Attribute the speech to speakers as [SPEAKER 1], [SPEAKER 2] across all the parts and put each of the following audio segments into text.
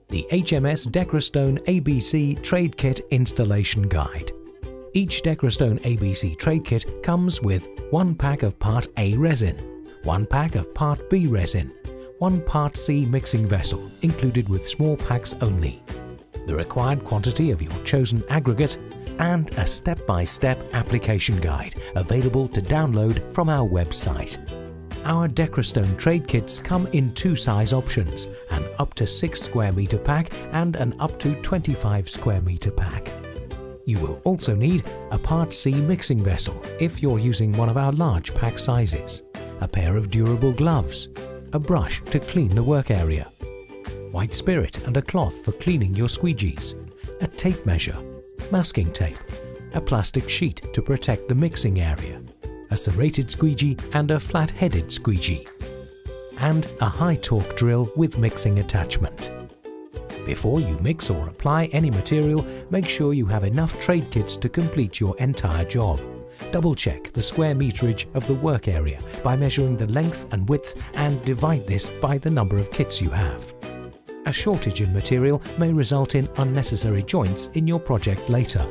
[SPEAKER 1] the HMS Decra Stone ABC Trade Kit Installation Guide. Each Decra Stone ABC Trade Kit comes with 1 pack of Part A resin, 1 pack of Part B resin, 1 Part C mixing vessel included with small packs only, the required quantity of your chosen aggregate, and a step-by-step application guide available to download from our website. Our Decra Stone trade kits come in 2 size options, an up to 6 square meter pack and an up to 25 square meter pack. You will also need a Part C mixing vessel if you're using one of our large pack sizes, a pair of durable gloves, a brush to clean the work area, white spirit and a cloth for cleaning your squeegees, a tape measure, masking tape, a plastic sheet to protect the mixing area, a serrated squeegee and a flat-headed squeegee, and a high-torque drill with mixing attachment. Before you mix or apply any material, make sure you have enough trade kits to complete your entire job. Double-check the square meterage of the work area by measuring the length and width and divide this by the number of kits you have. A shortage in material may result in unnecessary joints in your project later.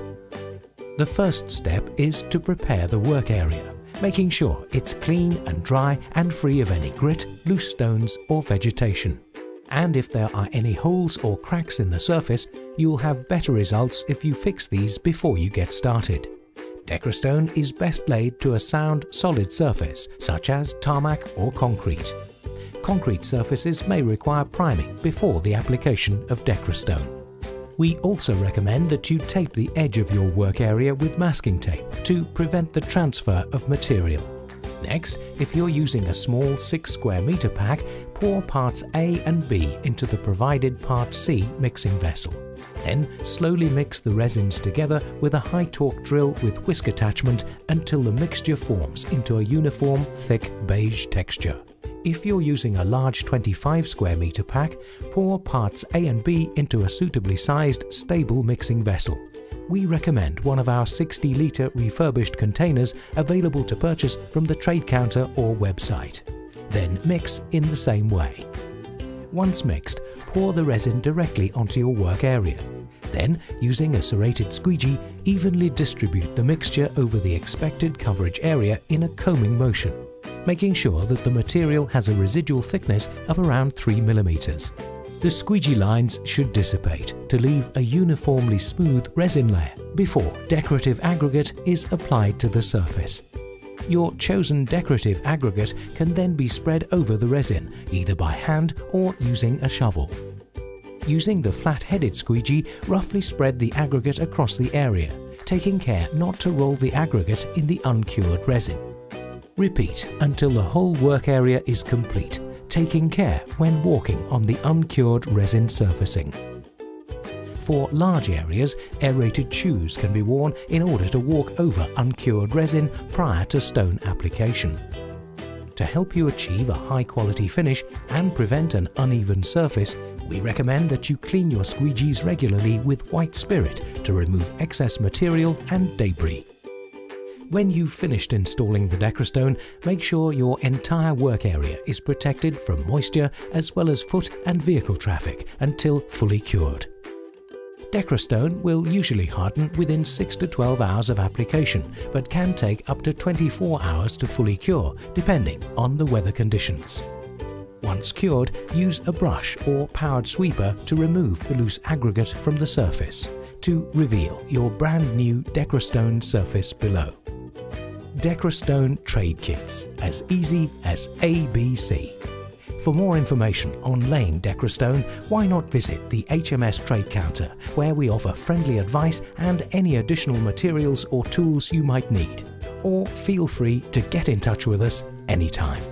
[SPEAKER 1] The first step is to prepare the work area, making sure it's clean and dry and free of any grit, loose stones or vegetation. And if there are any holes or cracks in the surface, you'll have better results if you fix these before you get started. Decra Stone is best laid to a sound, solid surface, such as tarmac or concrete. Concrete surfaces may require priming before the application of Decra Stone. We also recommend that you tape the edge of your work area with masking tape to prevent the transfer of material. Next, if you're using a small 6 square meter pack, pour parts A and B into the provided Part C mixing vessel. Then slowly mix the resins together with a high-torque drill with whisk attachment until the mixture forms into a uniform, thick beige texture. If you're using a large 25 square meter pack, pour parts A and B into a suitably sized, stable mixing vessel. We recommend one of our 60-litre refurbished containers available to purchase from the trade counter or website. Then mix in the same way. Once mixed, pour the resin directly onto your work area. Then, using a serrated squeegee, evenly distribute the mixture over the expected coverage area in a combing motion, making sure that the material has a residual thickness of around 3 mm. The squeegee lines should dissipate to leave a uniformly smooth resin layer before decorative aggregate is applied to the surface. Your chosen decorative aggregate can then be spread over the resin, either by hand or using a shovel. Using the flat-headed squeegee, roughly spread the aggregate across the area, taking care not to roll the aggregate in the uncured resin. Repeat until the whole work area is complete, taking care when walking on the uncured resin surfacing. For large areas, aerated shoes can be worn in order to walk over uncured resin prior to stone application. To help you achieve a high-quality finish and prevent an uneven surface, we recommend that you clean your squeegees regularly with white spirit to remove excess material and debris. When you've finished installing the Decra Stone, make sure your entire work area is protected from moisture as well as foot and vehicle traffic until fully cured. Decra Stone will usually harden within 6 to 12 hours of application, but can take up to 24 hours to fully cure, depending on the weather conditions. Once cured, use a brush or powered sweeper to remove the loose aggregate from the surface to reveal your brand new Decra Stone surface below. Decra Stone trade kits, as easy as ABC. For more information on laying Decra Stone, why not visit the HMS Trade Counter, where we offer friendly advice and any additional materials or tools you might need. Or feel free to get in touch with us anytime.